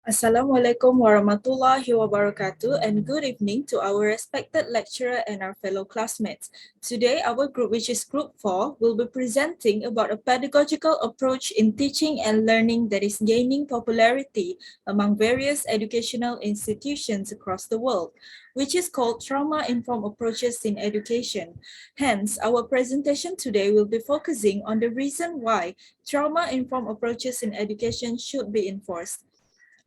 Assalamualaikum warahmatullahi wabarakatuh and good evening to our respected lecturer and our fellow classmates. Today, our group, which is Group 4, will be presenting about a pedagogical approach in teaching and learning that is gaining popularity among various educational institutions across the world, which is called trauma-informed approaches in education. Hence, our presentation today will be focusing on the reason why trauma-informed approaches in education should be enforced.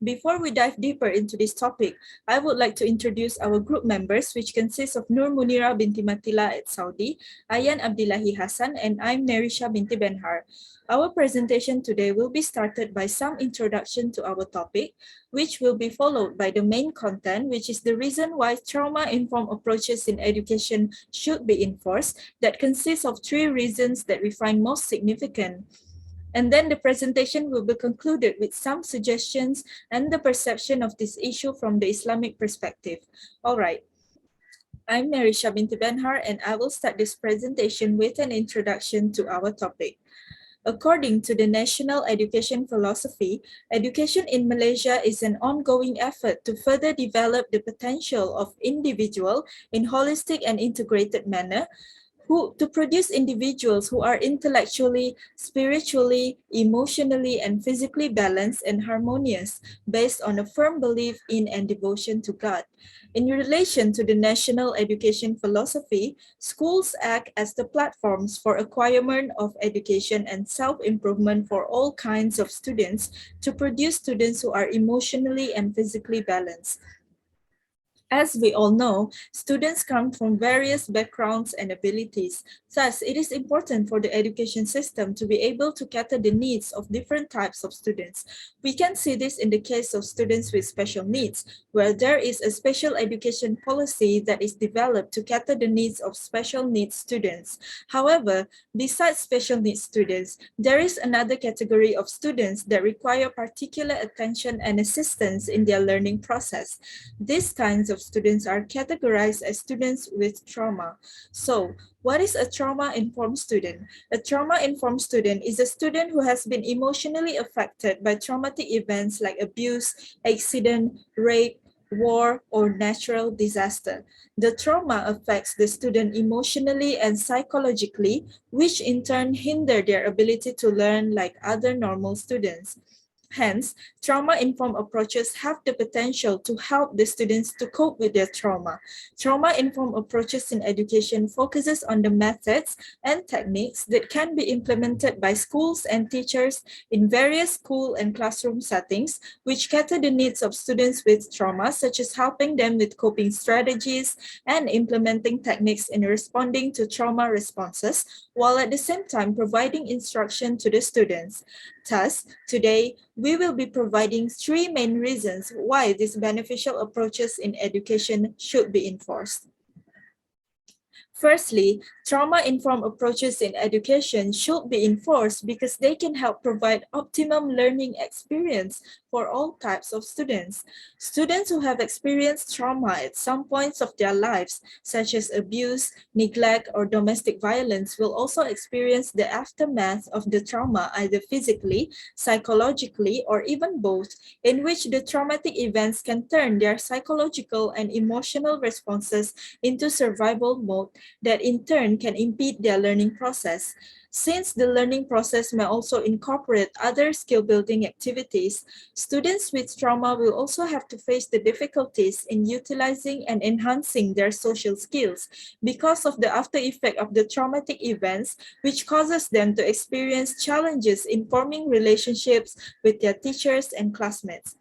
Before we dive deeper into this topic, I would like to introduce our group members, which consists of Munirah Binti Matila at Saudi, Ayan Abdullahi Hassan, and I'm Nerishah Binti Benhar. Our presentation today will be started by some introduction to our topic, which will be followed by the main content, which is the reason why trauma-informed approaches in education should be enforced, that consists of 3 reasons that we find most significant. And then the presentation will be concluded with some suggestions and the perception of this issue from the Islamic perspective. All right. I'm Nerishah Binti Benhar, and I will start this presentation with an introduction to our topic. According to the National Education Philosophy, education in Malaysia is an ongoing effort to further develop the potential of individual in holistic and integrated manner, to produce individuals who are intellectually, spiritually, emotionally, and physically balanced and harmonious, based on a firm belief in and devotion to God. In relation to the national education philosophy, schools act as the platforms for acquirement of education and self-improvement for all kinds of students to produce students who are emotionally and physically balanced. As we all know, students come from various backgrounds and abilities. Thus, it is important for the education system to be able to cater the needs of different types of students. We can see this in the case of students with special needs, where there is a special education policy that is developed to cater the needs of special needs students. However, besides special needs students, there is another category of students that require particular attention and assistance in their learning process. These kinds of students are categorized as students with trauma. So, what is a trauma-informed student? A trauma-informed student is a student who has been emotionally affected by traumatic events like abuse, accident, rape, war, or natural disaster. The trauma affects the student emotionally and psychologically, which in turn hinder their ability to learn like other normal students. Hence, trauma-informed approaches have the potential to help the students to cope with their trauma. Trauma-informed approaches in education focuses on the methods and techniques that can be implemented by schools and teachers in various school and classroom settings, which cater the needs of students with trauma, such as helping them with coping strategies and implementing techniques in responding to trauma responses, while at the same time providing instruction to the students. Thus, today, we will be providing 3 main reasons why these beneficial approaches in education should be enforced. Firstly, trauma-informed approaches in education should be enforced because they can help provide optimum learning experience for all types of students. Students who have experienced trauma at some points of their lives, such as abuse, neglect, or domestic violence, will also experience the aftermath of the trauma either physically, psychologically, or even both, in which the traumatic events can turn their psychological and emotional responses into survival mode that in turn can impede their learning process. Since the learning process may also incorporate other skill-building activities, students with trauma will also have to face the difficulties in utilizing and enhancing their social skills because of the after effect of the traumatic events, which causes them to experience challenges in forming relationships with their teachers and classmates.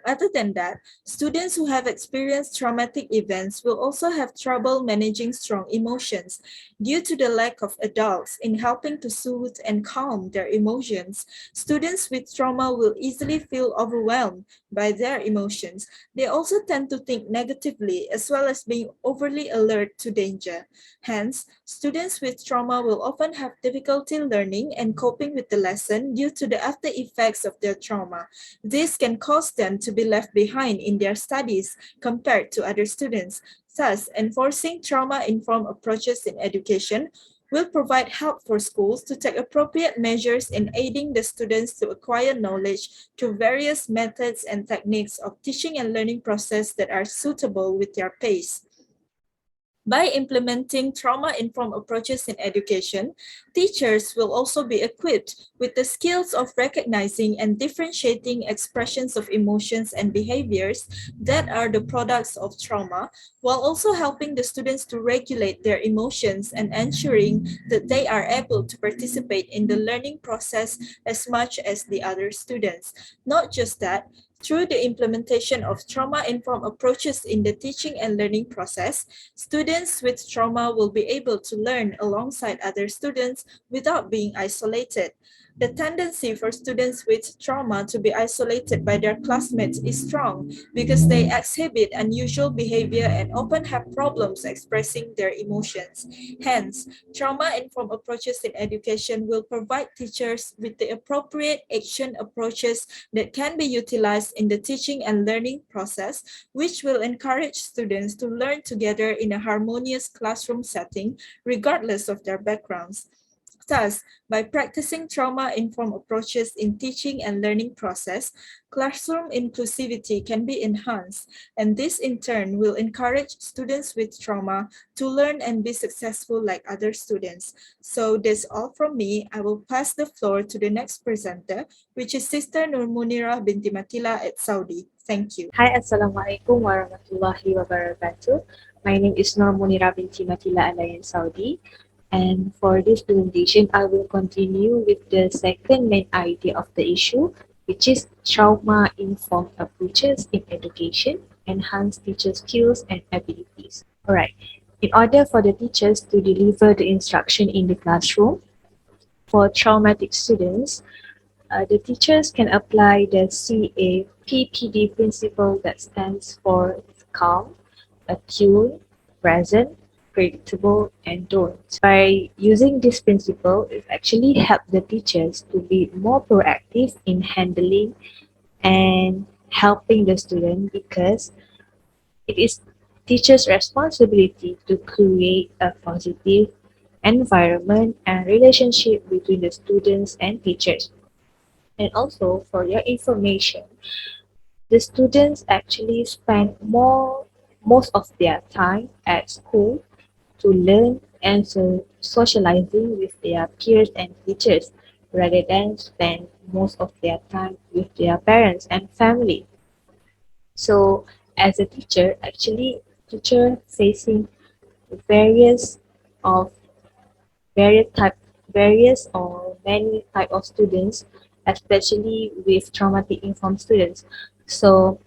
Other than that, students who have experienced traumatic events will also have trouble managing strong emotions due to the lack of adults in helping to soothe and calm their emotions. Students with trauma will easily feel overwhelmed by their emotions. They also tend to think negatively as well as being overly alert to danger. Hence, students with trauma will often have difficulty learning and coping with the lesson due to the after effects of their trauma. This can cause them to be left behind in their studies compared to other students. Thus, enforcing trauma-informed approaches in education will provide help for schools to take appropriate measures in aiding the students to acquire knowledge through various methods and techniques of teaching and learning process that are suitable with their pace. By implementing trauma-informed approaches in education, teachers will also be equipped with the skills of recognizing and differentiating expressions of emotions and behaviors that are the products of trauma, while also helping the students to regulate their emotions and ensuring that they are able to participate in the learning process as much as the other students. Not just that, through the implementation of trauma-informed approaches in the teaching and learning process, students with trauma will be able to learn alongside other students without being isolated. The tendency for students with trauma to be isolated by their classmates is strong because they exhibit unusual behavior and often have problems expressing their emotions. Hence, trauma-informed approaches in education will provide teachers with the appropriate action approaches that can be utilized in the teaching and learning process, which will encourage students to learn together in a harmonious classroom setting, regardless of their backgrounds. Thus, by practicing trauma-informed approaches in teaching and learning process, classroom inclusivity can be enhanced, and this in turn will encourage students with trauma to learn and be successful like other students. So that's all from me. I will pass the floor to the next presenter, which is Sister Munirah Binti Matila at Saudi. Thank you. Hi, Assalamualaikum warahmatullahi wabarakatuh. My name is Munirah binti Matila Ayan, Saudi. And for this presentation, I will continue with the second main idea of the issue, which is trauma-informed approaches in education, enhance teacher skills and abilities. Alright, in order for the teachers to deliver the instruction in the classroom, for traumatic students, the teachers can apply the CAPPD principle that stands for calm, attune, present, predictable, and don't. By using this principle, it actually helps the teachers to be more proactive in handling and helping the student because it is teachers' responsibility to create a positive environment and relationship between the students and teachers. And also, for your information, the students actually spend most of their time at school to learn and socializing with their peers and teachers rather than spend most of their time with their parents and family. So as a teacher, actually teacher facing various of various type various or many type of students, especially with traumatic informed students. So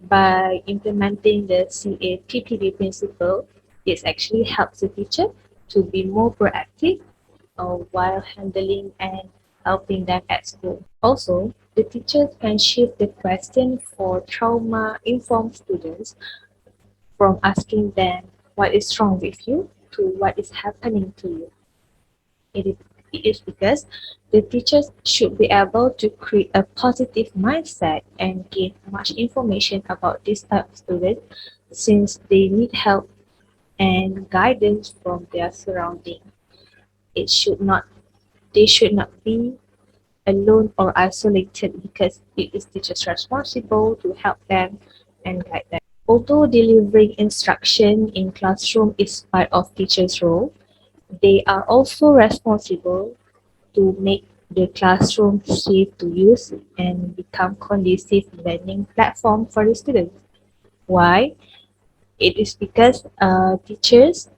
by implementing the CAPPD principle, it actually helps the teacher to be more proactive while handling and helping them at school. Also, the teachers can shift the question for trauma-informed students from asking them what is wrong with you to what is happening to you. It is, it is because the teachers should be able to create a positive mindset and gain much information about this type of student since they need help and guidance from their surrounding. It should not they should not be alone or isolated because it is teachers responsible to help them and guide them. Although delivering instruction in classroom is part of teachers' role, they are also responsible to make the classroom safe to use and become conducive learning platform for the students. Why? It is because teachers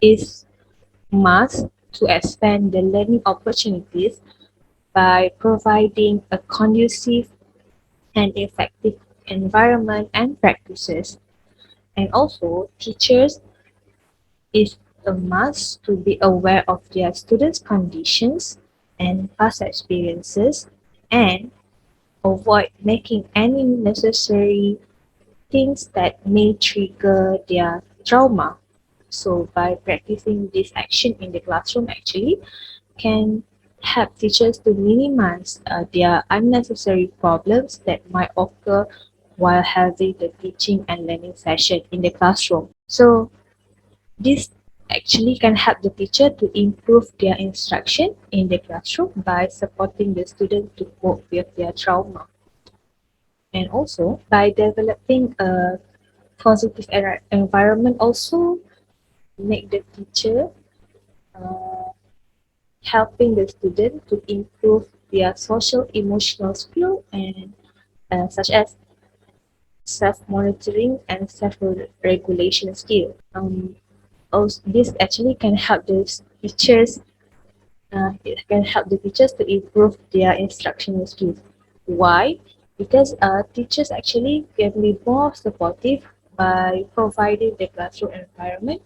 is must to expand the learning opportunities by providing a conducive and effective environment and practices. And also, teachers is a must to be aware of their students' conditions and past experiences and avoid making any necessary things that may trigger their trauma. So by practicing this action in the classroom actually can help teachers to minimize their unnecessary problems that might occur while having the teaching and learning session in the classroom. So this actually can help the teacher to improve their instruction in the classroom by supporting the student to cope with their trauma. And also by developing a positive environment also make the teacher uh, helping the student to improve their social emotional skill and such as self-monitoring and self-regulation skill. Also, this actually can help the teachers. It can help the teachers to improve their instructional skills. Why? Because teachers actually can be more supportive by providing the classroom environment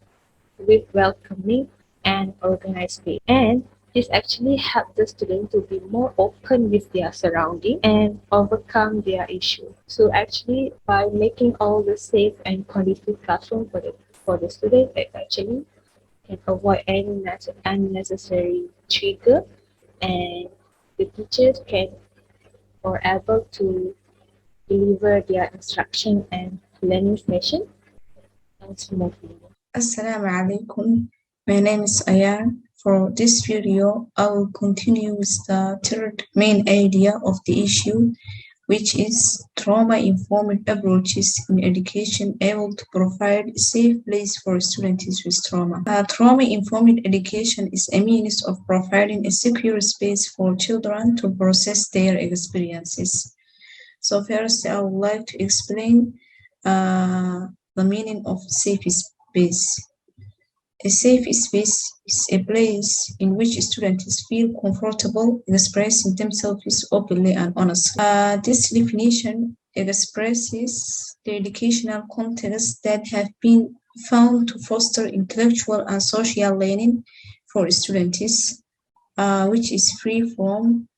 with welcoming and organized space. And this actually helps the student to be more open with their surrounding and overcome their issue. So actually by making all the safe and conducive classroom for the student, it actually can avoid any unnecessary trigger and the teachers can or able to deliver their instruction and learning session and smoothly. Assalamu alaikum. My name is Ayan. For this video, I will continue with the third main idea of the issue, which is trauma-informed approaches in education able to provide a safe place for students with trauma. Trauma-informed education is a means of providing a secure space for children to process their experiences. So first, I would like to explain the meaning of safe space. A safe space is a place in which students feel comfortable expressing themselves openly and honestly. This definition expresses the educational contexts that have been found to foster intellectual and social learning for students, which is free from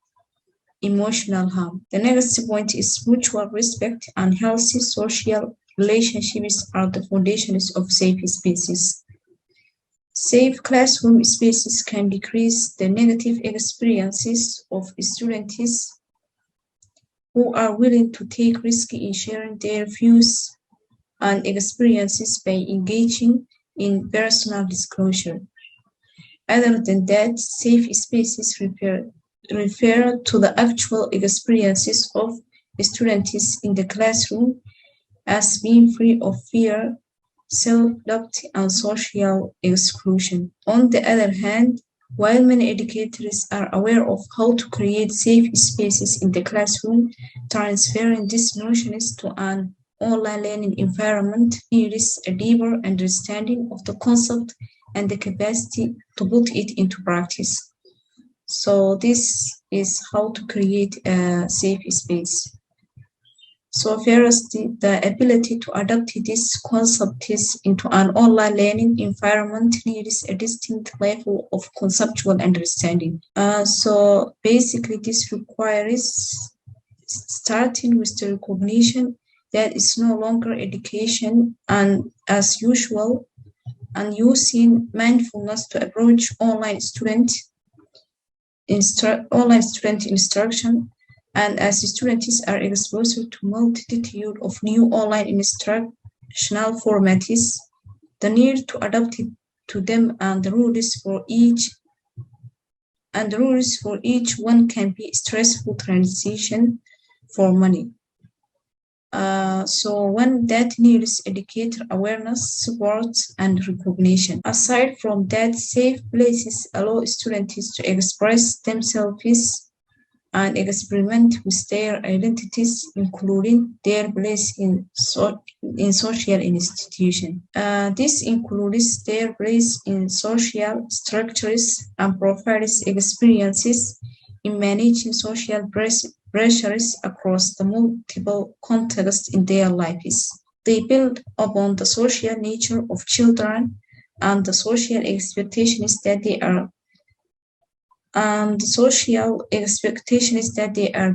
emotional harm. The next point is mutual respect and healthy social relationships are the foundations of safe spaces. Safe classroom spaces can decrease the negative experiences of students who are willing to take risks in sharing their views and experiences by engaging in personal disclosure. Other than that, safe spaces refer to the actual experiences of students in the classroom as being free of fear, self-doubt, and social exclusion. On the other hand, while many educators are aware of how to create safe spaces in the classroom, transferring these notions to an online learning environment needs a deeper understanding of the concept and the capacity to put it into practice. So this is how to create a safe space. So first, the ability to adapt these concepts into an online learning environment needs a distinct level of conceptual understanding. So basically, this requires starting with the recognition that it's no longer education and as usual, and using mindfulness to approach online student instruction. And as students are exposed to multitude of new online instructional formats, the need to adapt it to them and the rules for each one can be a stressful transition for many. So one that needs educator awareness, support, and recognition. Aside from that, safe places allow students to express themselves and experiment with their identities, including their place in social institutions. This includes their place in social structures and provides experiences in managing social pressures across the multiple contexts in their lives. They build upon the social nature of children and the social expectations that they are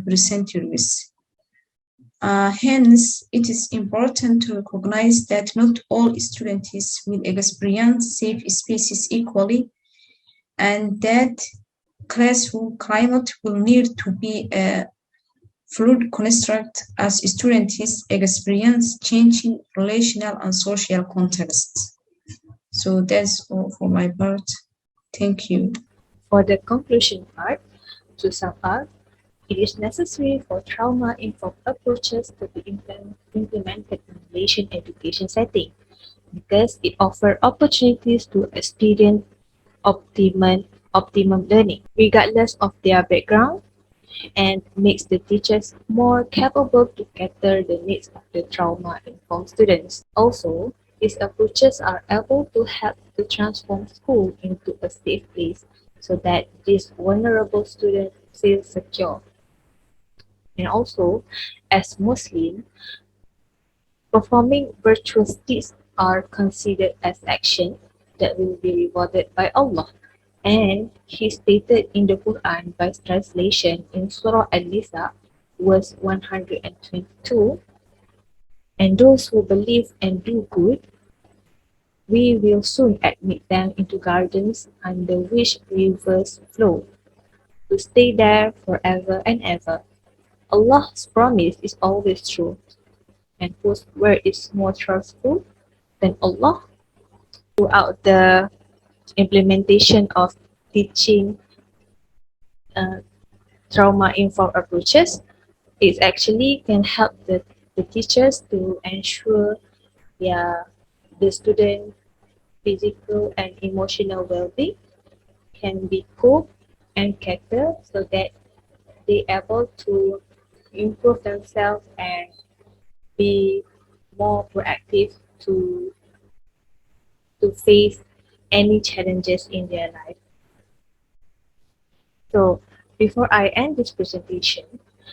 presented with. Hence, it is important to recognize that not all students will experience safe spaces equally, and that classroom climate will need to be a fluid construct as students experience changing relational and social contexts. So that's all for my part. Thank you. For the conclusion part, to sum up, it is necessary for trauma-informed approaches to be implemented in Malaysian education setting because it offers opportunities to experience optimum learning, regardless of their background, and makes the teachers more capable to cater the needs of the trauma-informed students. Also, these approaches are able to help to transform school into a safe place so that these vulnerable students feel secure. And also, as Muslim, performing virtuous deeds are considered as action that will be rewarded by Allah. And he stated in the Quran by translation in Surah An-Nisa, verse 122, and those who believe and do good, we will soon admit them into gardens under which rivers flow, to stay there forever and ever. Allah's promise is always true, and whose word is more trustful than Allah? Throughout the implementation of teaching uh, trauma-informed approaches, it actually can help the teachers to ensure their the student physical and emotional well-being can be coped and catered so that they able to improve themselves and be more proactive to face any challenges in their life. So before I end this presentation,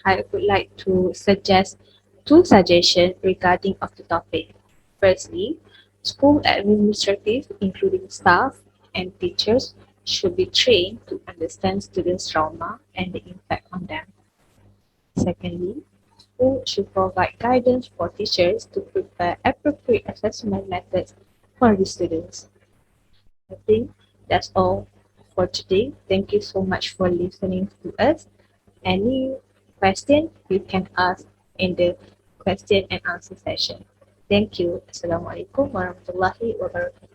I would like to suggest two suggestions regarding of the topic. Firstly, school administrators, including staff and teachers, should be trained to understand students' trauma and the impact on them. Secondly, school should provide guidance for teachers to prepare appropriate assessment methods for the students. I think that's all for today. Thank you so much for listening to us. Any question you can ask in the question and answer session. Thank you. Assalamualaikum warahmatullahi wabarakatuh.